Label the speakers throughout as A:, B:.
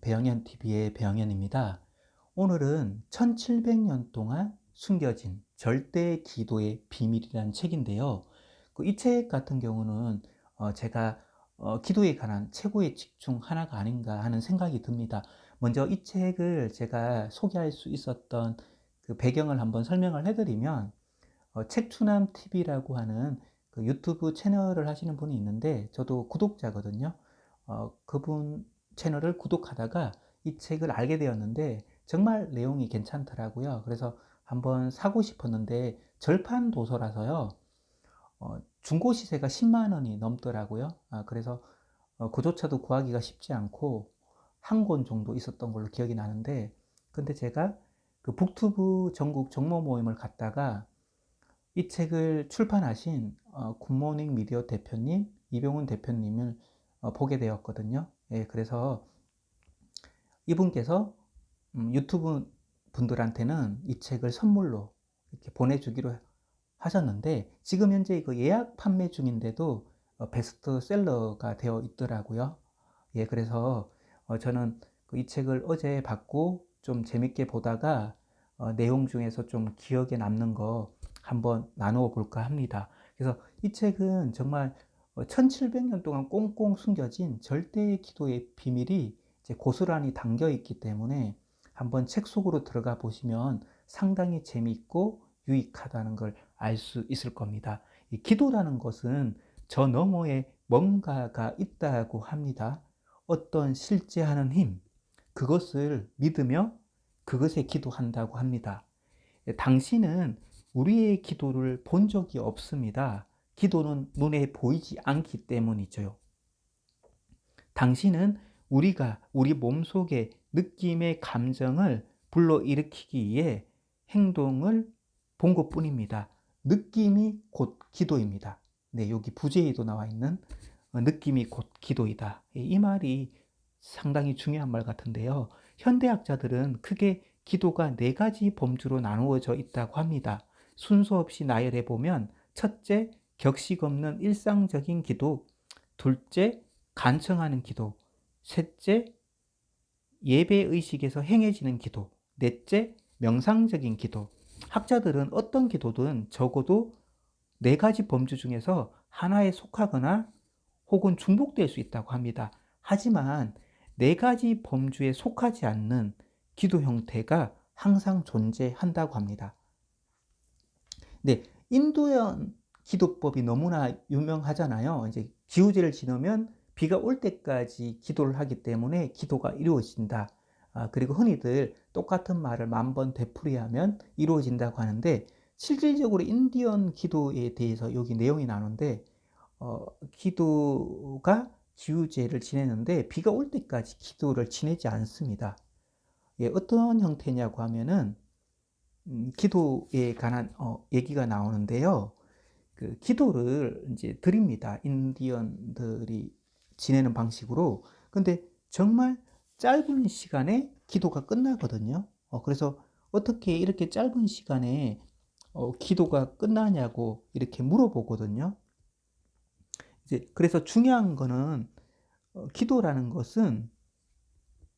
A: 배영현 TV의 배영현입니다. 오늘은 1700년 동안 숨겨진 절대 기도의 비밀이라는 책인데요. 이 책 같은 경우는 제가 기도에 관한 최고의 책 중 하나가 아닌가 하는 생각이 듭니다. 먼저 이 책을 제가 소개할 수 있었던 그 배경을 한번 설명을 해드리면, 책추남 TV라고 하는 그 유튜브 채널을 하시는 분이 있는데 저도 구독자거든요. 그분 채널을 구독하다가 이 책을 알게 되었는데 정말 내용이 괜찮더라고요. 그래서 한번 사고 싶었는데 절판 도서라서요. 중고 시세가 10만 원이 넘더라고요. 그래서 그조차도 구하기가 쉽지 않고 한 권 정도 있었던 걸로 기억이 나는데, 근데 제가 그 북투브 전국 정모 모임을 갔다가 이 책을 출판하신 굿모닝 미디어 대표님, 이병훈 대표님을 보게 되었거든요. 예, 그래서 이분께서 유튜브 분들한테는 이 책을 선물로 이렇게 보내주기로 하셨는데, 지금 현재 그 예약 판매 중인데도 베스트셀러가 되어 있더라고요. 예, 그래서 저는 이 책을 어제 받고 좀 재밌게 보다가 내용 중에서 좀 기억에 남는 거 한번 나누어 볼까 합니다. 그래서 이 책은 정말 1700년 동안 꽁꽁 숨겨진 절대의 기도의 비밀이 이제 고스란히 담겨 있기 때문에 한번 책 속으로 들어가 보시면 상당히 재미있고 유익하다는 걸 알 수 있을 겁니다. 이 기도라는 것은 저 너머에 뭔가가 있다고 합니다. 어떤 실제하는 힘, 그것을 믿으며 그것에 기도한다고 합니다. 당신은 우리의 기도를 본 적이 없습니다. 기도는 눈에 보이지 않기 때문이죠. 당신은 우리가 우리 몸속의 느낌의 감정을 불러일으키기 위해 행동을 본 것뿐입니다. 느낌이 곧 기도입니다. 네, 여기 부제에도 나와 있는 느낌이 곧 기도이다. 이 말이 상당히 중요한 말 같은데요. 현대학자들은 크게 기도가 네 가지 범주로 나누어져 있다고 합니다. 순서 없이 나열해 보면, 첫째, 격식 없는 일상적인 기도; 둘째, 간청하는 기도; 셋째, 예배의식에서 행해지는 기도; 넷째, 명상적인 기도. 학자들은 어떤 기도든 적어도 네 가지 범주 중에서 하나에 속하거나 혹은 중복될 수 있다고 합니다. 하지만 네 가지 범주에 속하지 않는 기도 형태가 항상 존재한다고 합니다. 네, 인도연 기도법이 너무나 유명하잖아요. 이제 기우제를 지내면 비가 올 때까지 기도를 하기 때문에 기도가 이루어진다. 그리고 흔히들 똑같은 말을 10,000번 되풀이하면 이루어진다고 하는데, 실질적으로 인디언 기도에 대해서 여기 내용이 나오는데, 기도가 기우제를 지내는데 비가 올 때까지 기도를 지내지 않습니다. 예, 어떤 형태냐고 하면은 기도에 관한 얘기가 나오는데요. 그 기도를 이제 드립니다. 인디언들이 지내는 방식으로. 근데 정말 짧은 시간에 기도가 끝나거든요. 그래서 어떻게 이렇게 짧은 시간에 기도가 끝나냐고 이렇게 물어보거든요. 이제 그래서 중요한 거는 기도라는 것은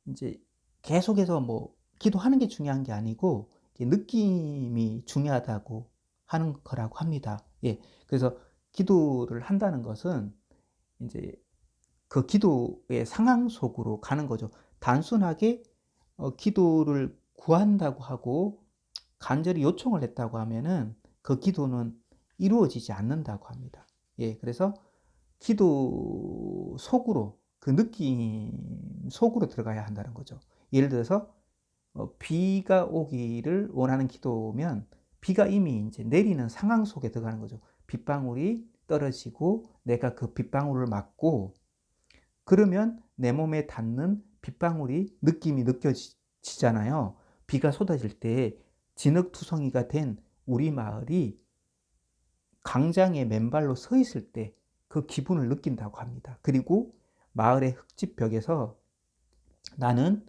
A: 이제 계속해서 뭐 기도하는 게 중요한 게 아니고 느낌이 중요하다고 하는 거라고 합니다. 예. 그래서 기도를 한다는 것은 이제 그 기도의 상황 속으로 가는 거죠. 단순하게 기도를 구한다고 하고 간절히 요청을 했다고 하면은 그 기도는 이루어지지 않는다고 합니다. 예. 그래서 기도 속으로, 그 느낌 속으로 들어가야 한다는 거죠. 예를 들어서 비가 오기를 원하는 기도면 비가 이미 이제 내리는 상황 속에 들어가는 거죠. 빗방울이 떨어지고 내가 그 빗방울을 맞고, 그러면 내 몸에 닿는 빗방울이 느낌이 느껴지잖아요. 비가 쏟아질 때 진흙투성이가 된 우리 마을이 강장에 맨발로 서 있을 때 그 기분을 느낀다고 합니다. 그리고 마을의 흙집 벽에서 나는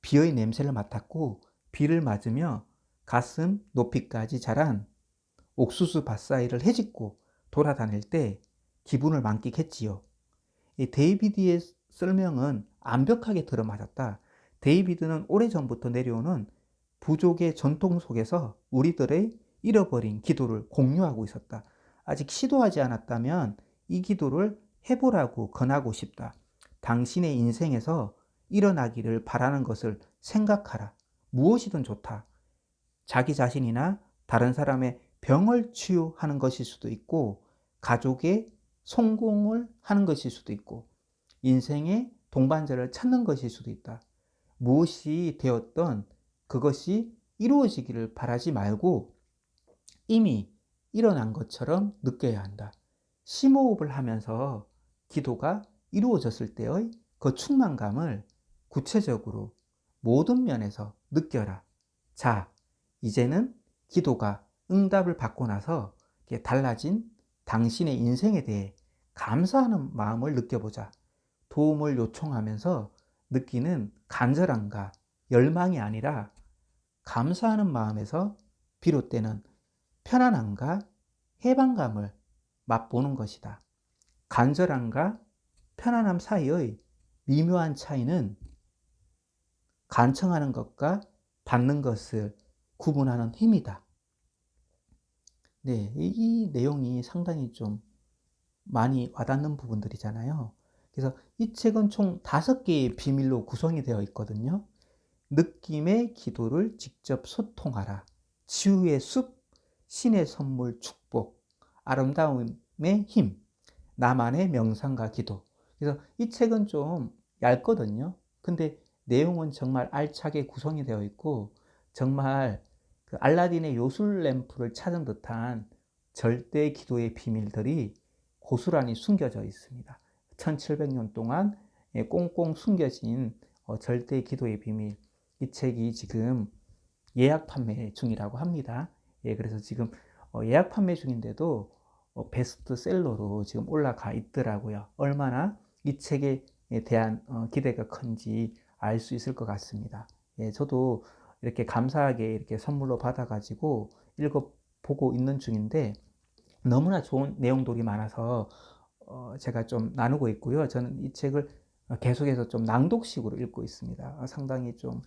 A: 비의 냄새를 맡았고 비를 맞으며 가슴 높이까지 자란 옥수수 밭 사이를 헤집고 돌아다닐 때 기분을 만끽했지요. 이 데이비드의 설명은 완벽하게 들어맞았다. 데이비드는 오래전부터 내려오는 부족의 전통 속에서 우리들의 잃어버린 기도를 공유하고 있었다. 아직 시도하지 않았다면 이 기도를 해보라고 권하고 싶다. 당신의 인생에서 일어나기를 바라는 것을 생각하라. 무엇이든 좋다. 자기 자신이나 다른 사람의 병을 치유하는 것일 수도 있고, 가족의 성공을 하는 것일 수도 있고, 인생의 동반자를 찾는 것일 수도 있다. 무엇이 되었던 그것이 이루어지기를 바라지 말고 이미 일어난 것처럼 느껴야 한다. 심호흡을 하면서 기도가 이루어졌을 때의 그 충만감을 구체적으로 모든 면에서 느껴라. 자, 이제는 기도가 응답을 받고 나서 달라진 당신의 인생에 대해 감사하는 마음을 느껴보자. 도움을 요청하면서 느끼는 간절함과 열망이 아니라 감사하는 마음에서 비롯되는 편안함과 해방감을 맛보는 것이다. 간절함과 편안함 사이의 미묘한 차이는 간청하는 것과 받는 것을 구분하는 힘이다. 네, 이 내용이 상당히 좀 많이 와닿는 부분들이잖아요. 그래서 이 책은 총 5개의 비밀로 구성이 되어 있거든요. 느낌의 기도를 직접 소통하라. 치유의 숲, 신의 선물 축복, 아름다움의 힘, 나만의 명상과 기도. 그래서 이 책은 좀 얇거든요. 근데 내용은 정말 알차게 구성이 되어 있고, 정말 그 알라딘의 요술 램프를 찾은 듯한 절대 기도의 비밀들이 고스란히 숨겨져 있습니다. 1700년 동안 꽁꽁 숨겨진 절대 기도의 비밀. 이 책이 지금 예약 판매 중이라고 합니다. 그래서 지금 예약 판매 중인데도 베스트셀러로 지금 올라가 있더라고요. 얼마나 이 책에 대한 기대가 큰지 알 수 있을 것 같습니다. 저도 이렇게 감사하게 이렇게 선물로 받아가지고 읽어보고 있는 중인데 너무나 좋은 내용들이 많아서 제가 좀 나누고 있고요. 저는 이 책을 계속해서 좀 낭독식으로 읽고 있습니다. 상당히 좀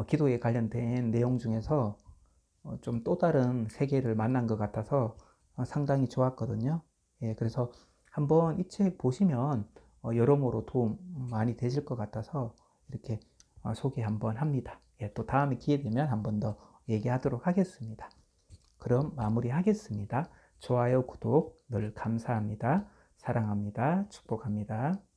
A: 기도에 관련된 내용 중에서 좀 또 다른 세계를 만난 것 같아서 상당히 좋았거든요. 그래서 한번 이 책 보시면 여러모로 도움 많이 되실 것 같아서 이렇게 소개 한번 합니다. 또 다음에 기회 되면 한 번 더 얘기하도록 하겠습니다. 그럼 마무리하겠습니다. 좋아요, 구독 늘 감사합니다. 사랑합니다. 축복합니다.